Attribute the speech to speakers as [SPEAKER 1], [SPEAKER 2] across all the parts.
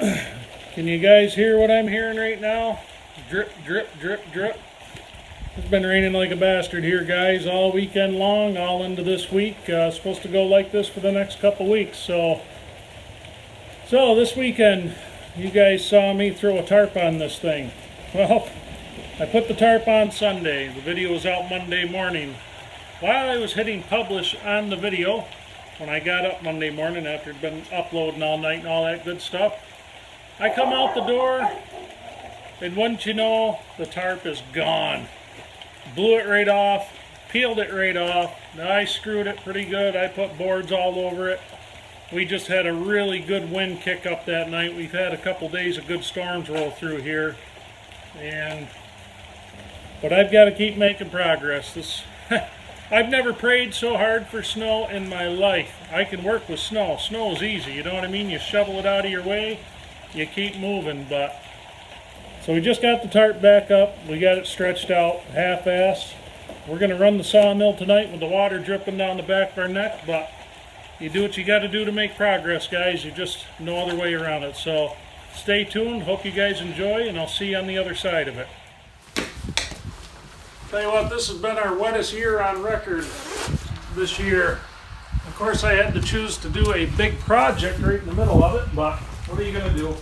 [SPEAKER 1] Can you guys hear what I'm hearing right now? Drip, drip, drip, drip. It's been raining like a bastard here, guys, all weekend long, all into this week. It's supposed to go like this for the next couple weeks. So this weekend, you guys saw me throw a tarp on this thing. Well, I put the tarp on Sunday. The video was out Monday morning. While I was hitting publish on the video, when I got up Monday morning after it'd been uploading all night and all that good stuff, I come out the door, and wouldn't you know, the tarp is gone. Blew it right off, peeled it right off. Now, I screwed it pretty good. I put boards all over it. We just had a really good wind kick up that night. We've had a couple days of good storms roll through here. But I've got to keep making progress. I've never prayed so hard for snow in my life. I can work with snow. Snow is easy, you know what I mean? You shovel it out of your way, you keep moving. So we just got the tarp back up. We got it stretched out, half-assed. We're going to run the sawmill tonight with the water dripping down the back of our neck, but you do what you got to do to make progress, guys. There's just no other way around it. So stay tuned. Hope you guys enjoy, and I'll see you on the other side of it. Tell you what, this has been our wettest year on record this year. Of course, I had to choose to do a big project right in the middle of it, but what are you going to do?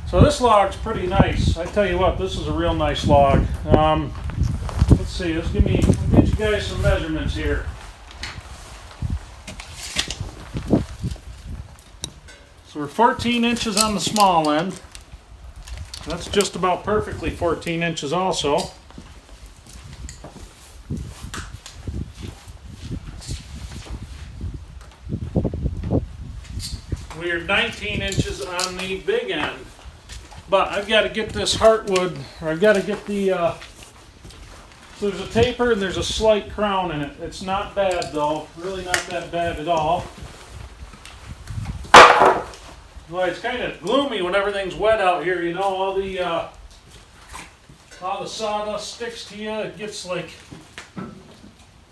[SPEAKER 1] So this log's pretty nice. I tell you what, this is a real nice log. Let's see, let's get you guys some measurements here. So we're 14 inches on the small end. That's just about perfectly 14 inches also. We are 19 inches on the big end. But I've got to get this heartwood, or I've got to get the, so there's a taper and there's a slight crown in it. It's not bad though, really not that bad at all. Well, it's kind of gloomy when everything's wet out here, you know, all the sawdust sticks to you, it gets like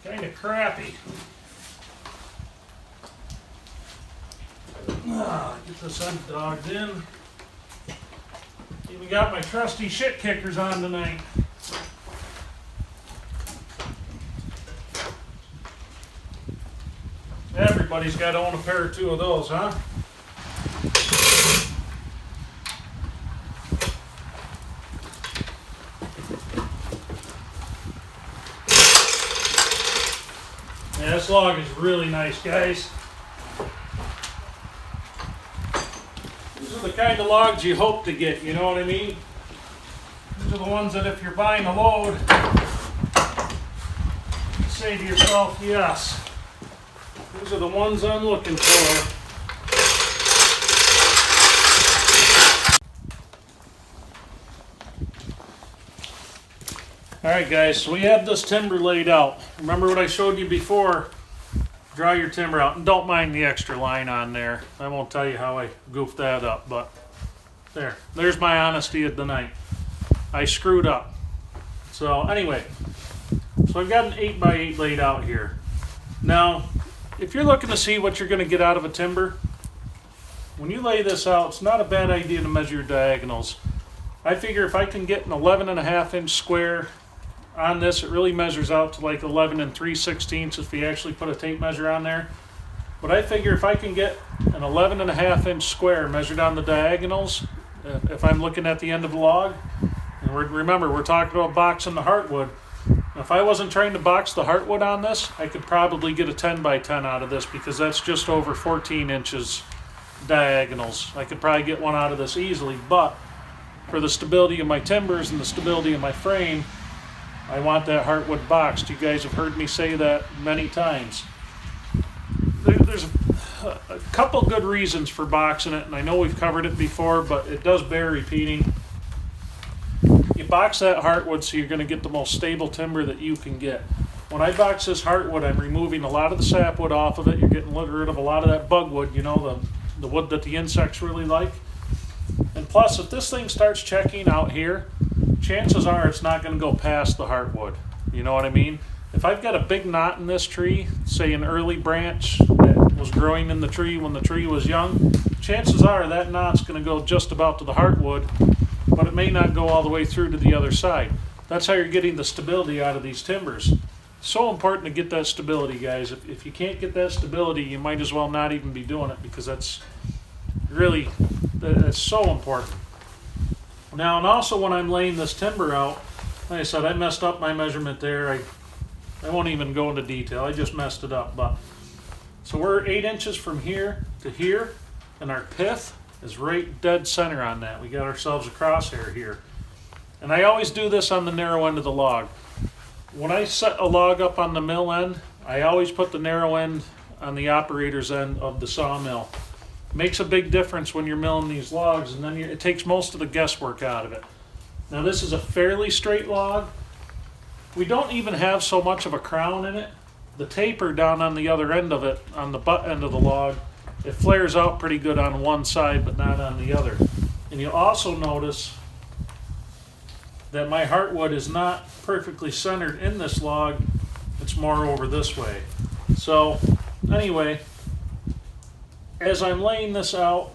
[SPEAKER 1] kind of crappy. Get this undogged in. Even got my trusty shit kickers on tonight. Everybody's got to own a pair or two of those, huh? Yeah, this log is really nice, guys. These are the kind of logs you hope to get, you know what I mean? These are the ones that if you're buying a load, you say to yourself, yes, these are the ones I'm looking for. Alright guys, so we have this timber laid out. Remember what I showed you before? Draw your timber out, and don't mind the extra line on there. I won't tell you how I goofed that up, but there's my honesty of the night. I screwed up. So anyway, so I've got an 8x8 laid out here. Now, if you're looking to see what you're going to get out of a timber, when you lay this out, it's not a bad idea to measure your diagonals. I figure if I can get an 11.5 inch square on this, it really measures out to like 11 3/16 if you actually put a tape measure on there. But I figure if I can get an 11.5 inch square measured on the diagonals, if I'm looking at the end of the log, and remember we're talking about boxing the heartwood. If I wasn't trying to box the heartwood on this, I could probably get a 10x10 out of this because that's just over 14 inches diagonals. I could probably get one out of this easily, but for the stability of my timbers and the stability of my frame, I want that heartwood boxed. You guys have heard me say that many times. There's a couple good reasons for boxing it, and I know we've covered it before, but it does bear repeating. You box that heartwood so you're going to get the most stable timber that you can get. When I box this heartwood, I'm removing a lot of the sapwood off of it. You're getting rid of a lot of that bugwood, you know, the wood that the insects really like. And plus, if this thing starts checking out here, chances are it's not going to go past the heartwood. You know what I mean? If I've got a big knot in this tree, say an early branch that was growing in the tree when the tree was young, chances are that knot's going to go just about to the heartwood, but it may not go all the way through to the other side. That's how you're getting the stability out of these timbers. So important to get that stability, guys. If you can't get that stability, you might as well not even be doing it, because that's so important. Now, and also when I'm laying this timber out, like I said, I messed up my measurement there. I won't even go into detail. I just messed it up. But so we're 8 inches from here to here, and our pith is right dead center on that. We got ourselves a crosshair here. And I always do this on the narrow end of the log. When I set a log up on the mill end, I always put the narrow end on the operator's end of the sawmill. Makes a big difference when you're milling these logs, and then it takes most of the guesswork out of it. Now, this is a fairly straight log. We don't even have so much of a crown in it. The taper down on the other end of it, on the butt end of the log, it flares out pretty good on one side but not on the other. And you'll also notice that my heartwood is not perfectly centered in this log. It's more over this way. So anyway, as I'm laying this out,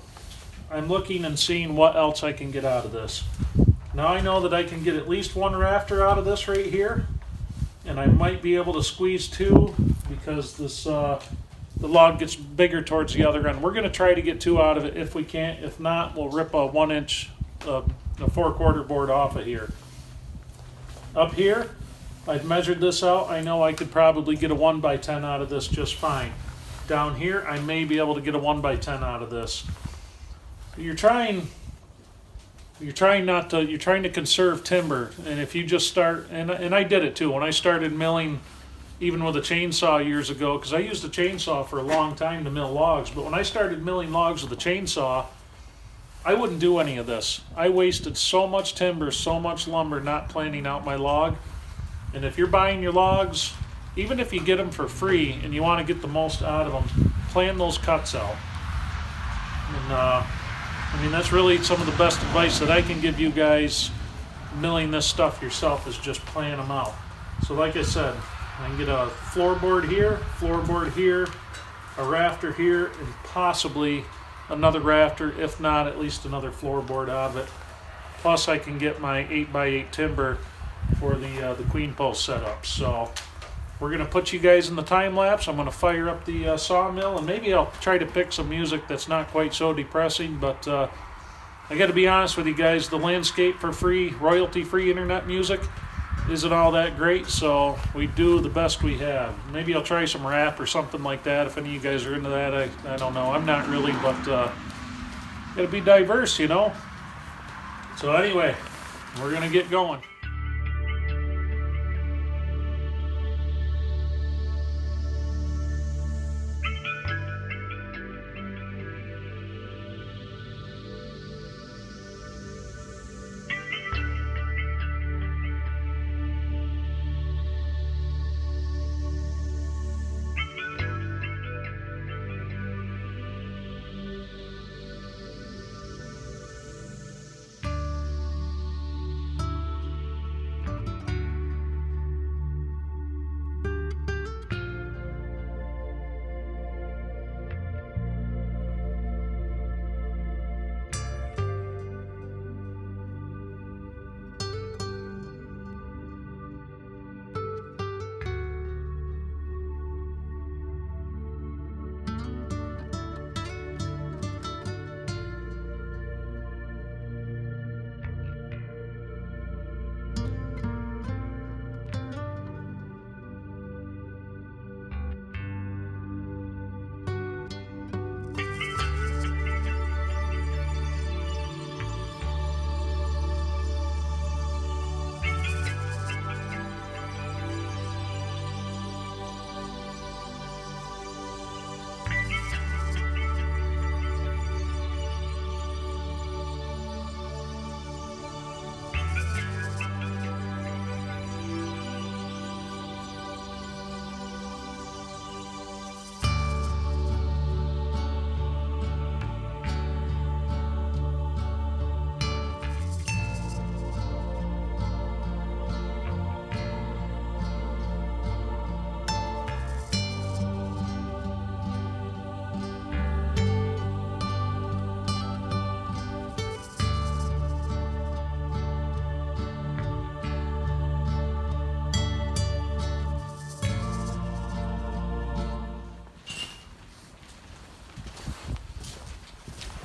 [SPEAKER 1] I'm looking and seeing what else I can get out of this. Now I know that I can get at least one rafter out of this right here, and I might be able to squeeze 2, because this the log gets bigger towards the other end. We're going to try to get 2 out of it if we can't. If not, we'll rip a 1 inch, a 4/4 board off of here. Up here, I've measured this out. I know I could probably get a 1x10 out of this just fine. Down here, I may be able to get a 1x10 out of this. You're trying to conserve timber, and if you just start, and I did it too when I started milling, even with a chainsaw years ago, because I used a chainsaw for a long time to mill logs. But when I started milling logs with a chainsaw, I wouldn't do any of this. I wasted so much timber, so much lumber not planning out my log. And if you're buying your logs, even if you get them for free and you want to get the most out of them, plan those cuts out. And I mean, that's really some of the best advice that I can give you guys milling this stuff yourself, is just plan them out. So like I said, I can get a floorboard here, a rafter here, and possibly another rafter, if not at least another floorboard out of it. Plus I can get my 8x8 timber for the queen post setup. So we're going to put you guys in the time lapse. I'm going to fire up the sawmill, and maybe I'll try to pick some music that's not quite so depressing, but I got to be honest with you guys, the landscape for free, royalty-free internet music isn't all that great, so we do the best we have. Maybe I'll try some rap or something like that if any of you guys are into that. I don't know. I'm not really, but got to be diverse, you know. So anyway, we're going to get going.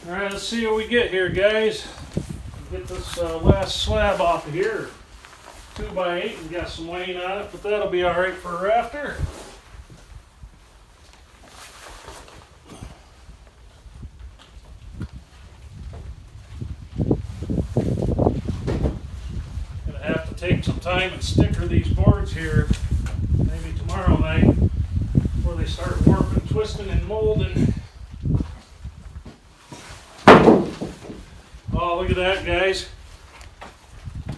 [SPEAKER 1] Alright, let's see what we get here, guys. Get this last slab off of here. 2x8 and got some weight on it, but that'll be alright for a rafter. Gonna have to take some time and sticker these boards here, maybe tomorrow night, before they start warping, twisting, and molding. Oh, look at that, guys.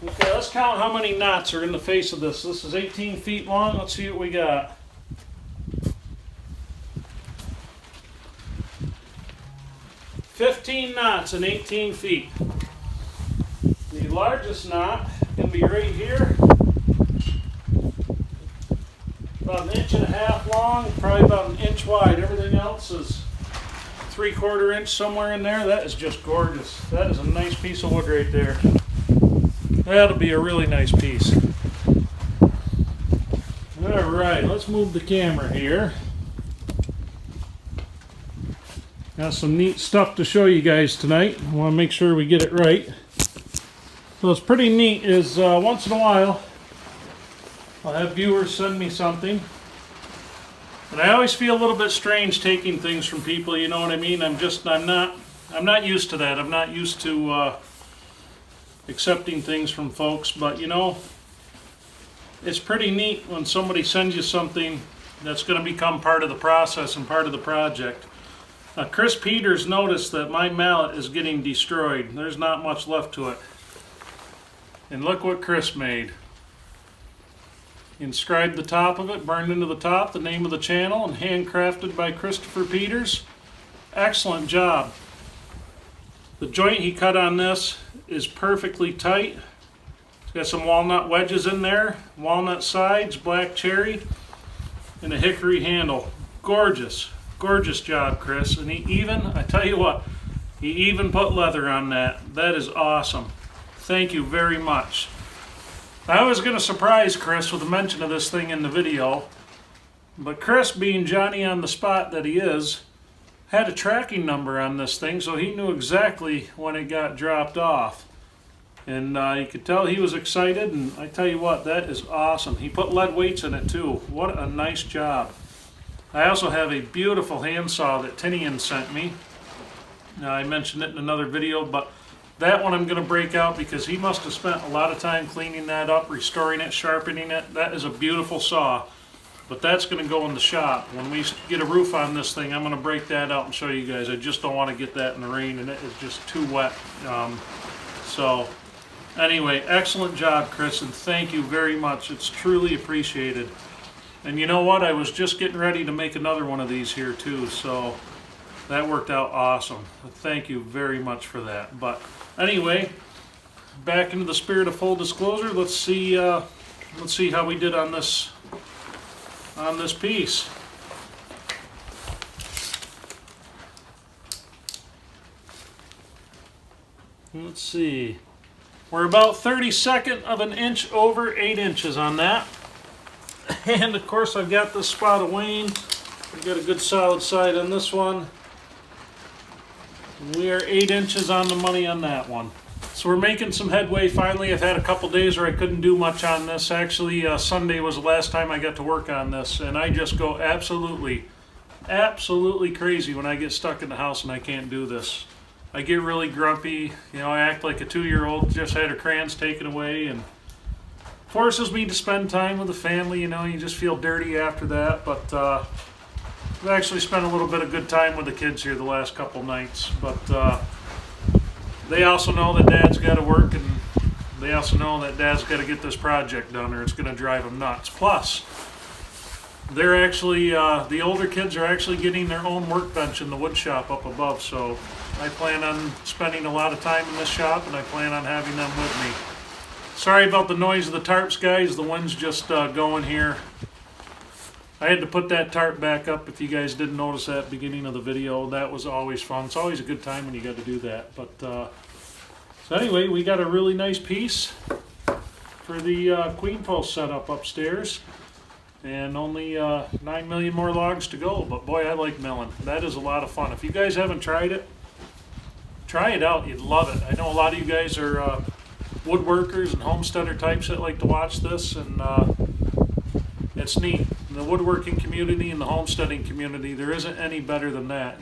[SPEAKER 1] Okay, let's count how many knots are in the face of this. This is 18 feet long. Let's see what we got. "15 knots in 18 feet. The largest knot can be right here. About 1.5 inches long, probably about 1 inch wide. Everything else is 3/4 inch somewhere in there. That is just gorgeous. That is a nice piece of wood right there. That'll be a really nice piece. Alright, let's move the camera here. Got some neat stuff to show you guys tonight. I want to make sure we get it right. So what's pretty neat is once in a while I'll have viewers send me something. And I always feel a little bit strange taking things from people, you know what I mean? I'm not used to that. I'm not used to accepting things from folks, but you know, it's pretty neat when somebody sends you something that's going to become part of the process and part of the project. Chris Peters noticed that my mallet is getting destroyed. There's not much left to it. And look what Chris made. Inscribed the top of it, burned into the top, the name of the channel, and handcrafted by Christopher Peters. Excellent job. The joint he cut on this is perfectly tight. It's got some walnut wedges in there, walnut sides, black cherry, and a hickory handle. Gorgeous, gorgeous job, Chris. And he even, I tell you what, he even put leather on that. That is awesome. Thank you very much. I was going to surprise Chris with a mention of this thing in the video, but Chris, being Johnny on the spot that he is, had a tracking number on this thing, so he knew exactly when it got dropped off. And you could tell he was excited, and I tell you what, that is awesome. He put lead weights in it too. What a nice job. I also have a beautiful handsaw that Tinian sent me. I mentioned it in another video, but that one I'm going to break out because he must have spent a lot of time cleaning that up, restoring it, sharpening it. That is a beautiful saw, but that's going to go in the shop. When we get a roof on this thing, I'm going to break that out and show you guys. I just don't want to get that in the rain, and it is just too wet. So anyway, excellent job, Chris, and thank you very much. It's truly appreciated. And you know what? I was just getting ready to make another one of these here too, so that worked out awesome. Thank you very much for that. But anyway, back into the spirit of full disclosure, let's see how we did on this piece. Let's see. We're about 32nd of an inch over 8 inches on that. And of course I've got this spot of wane. I've got a good solid side on this one. We are 8 inches on the money on that one. So we're making some headway finally. I've had a couple days where I couldn't do much on this. Actually, Sunday was the last time I got to work on this, and I just go absolutely crazy when I get stuck in the house and I can't do this. I get really grumpy. You know, I act like a 2-year-old just had her crayons taken away, and forces me to spend time with the family. You know, you just feel dirty after that, but I've actually spent a little bit of good time with the kids here the last couple nights, but they also know that Dad's got to work, and they also know that Dad's got to get this project done or it's going to drive them nuts. Plus, they're actually, the older kids are actually getting their own workbench in the wood shop up above, so I plan on spending a lot of time in this shop, and I plan on having them with me. Sorry about the noise of the tarps, guys. The wind's just going here. I had to put that tarp back up if you guys didn't notice that at the beginning of the video. That was always fun. It's always a good time when you got to do that. But so anyway, we got a really nice piece for the queen post setup upstairs. And only 9 million more logs to go. But boy, I like milling. That is a lot of fun. If you guys haven't tried it, try it out. You'd love it. I know a lot of you guys are woodworkers and homesteader types that like to watch this, and it's neat. In the woodworking community and the homesteading community, there isn't any better than that.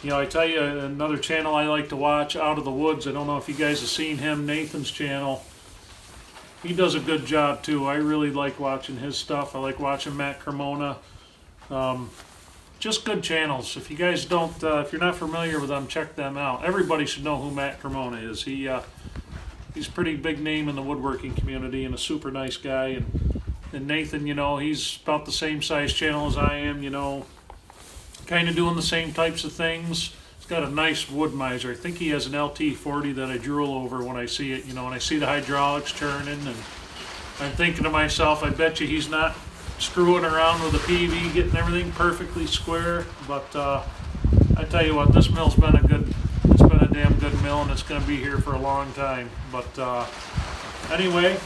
[SPEAKER 1] I tell you, another channel I like to watch, Out of the Woods. I don't know if you guys have seen him, Nathan's channel. He does a good job too. I really like watching his stuff. I like watching Matt Cremona. Just good channels. If you guys don't, if you're not familiar with them, check them out. Everybody should know who Matt Cremona is. He's a pretty big name in the woodworking community and a super nice guy. And Nathan, he's about the same size channel as I am, kind of doing the same types of things. He's got a nice wood miser. I think he has an LT40 that I drool over when I see it, when I see the hydraulics churning, and I'm thinking to myself, I bet you he's not screwing around with a PV, getting everything perfectly square. But I tell you what, this mill's been it's been a damn good mill, and it's going to be here for a long time. But anyway,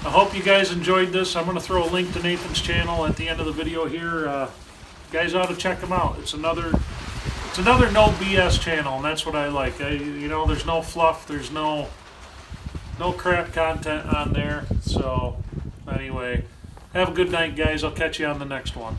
[SPEAKER 1] I hope you guys enjoyed this. I'm going to throw a link to Nathan's channel at the end of the video here. You guys ought to check him out. It's another no BS channel, and that's what I like. There's no fluff, there's no crap content on there. So anyway, have a good night, guys. I'll catch you on the next one.